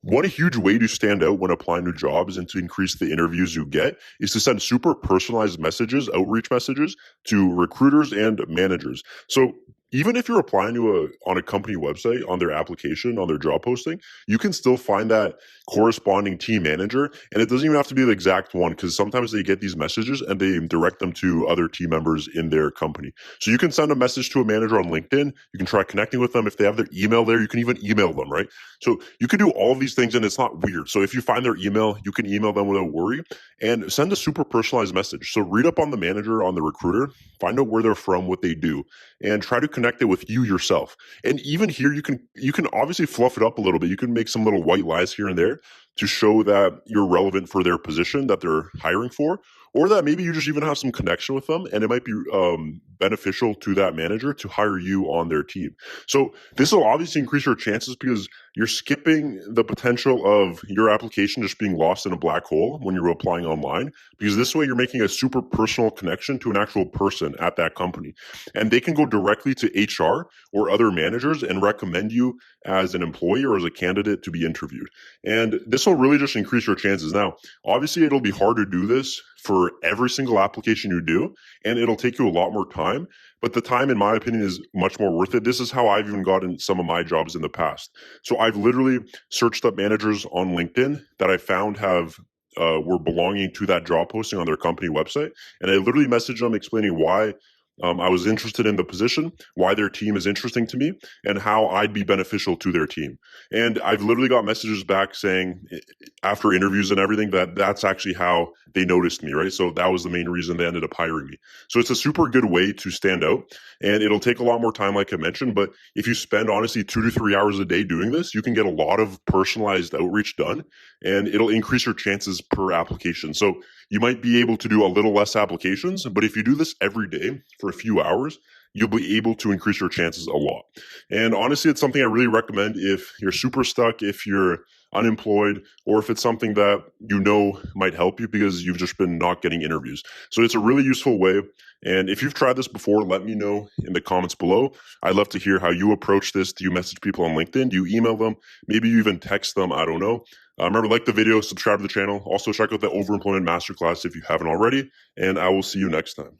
One huge way to stand out when applying to jobs and to increase the interviews you get is to send super personalized messages, outreach messages to recruiters and managers. So even if you're applying to on a company website, on their application, on their job posting, you can still find that corresponding team manager. And it doesn't even have to be the exact one because sometimes they get these messages and they direct them to other team members in their company. So you can send a message to a manager on LinkedIn. You can try connecting with them. If they have their email there, you can even email them, right? So you can do all of these things and it's not weird. So if you find their email, you can email them without worry and send a super personalized message. So read up on the manager, on the recruiter, find out where they're from, what they do, and try to connect it with you yourself. And even here, you can obviously fluff it up a little bit. You can make some little white lies here and there to show that you're relevant for their position that they're hiring for, or that maybe you just even have some connection with them and it might be beneficial to that manager to hire you on their team. So this will obviously increase your chances because you're skipping the potential of your application just being lost in a black hole when you're applying online, because this way you're making a super personal connection to an actual person at that company. And they can go directly to HR or other managers and recommend you as an employee or as a candidate to be interviewed. And this will really just increase your chances. Now, obviously, it'll be hard to do this for every single application you do, and it'll take you a lot more time. But the time, in my opinion, is much more worth it. This is how I've even gotten some of my jobs in the past. So I've literally searched up managers on LinkedIn that I found have were belonging to that job posting on their company website, and I literally messaged them explaining why I was interested in the position, why their team is interesting to me, and how I'd be beneficial to their team. And I've literally got messages back saying, after interviews and everything, that that's actually how they noticed me, right? So that was the main reason they ended up hiring me. So it's a super good way to stand out, and it'll take a lot more time, like I mentioned. But if you spend honestly 2 to 3 hours a day doing this, you can get a lot of personalized outreach done, and it'll increase your chances per application. So you might be able to do a little less applications, but if you do this every day for a few hours, you'll be able to increase your chances a lot. And honestly, it's something I really recommend if you're super stuck, if you're unemployed, or if it's something that you know might help you because you've just been not getting interviews. So it's a really useful way. And if you've tried this before, let me know in the comments below. I'd love to hear how you approach this. Do you message people on LinkedIn? Do you email them? Maybe you even text them. I don't know. Remember, like the video, subscribe to the channel. Also, check out the Overemployment Masterclass if you haven't already. And I will see you next time.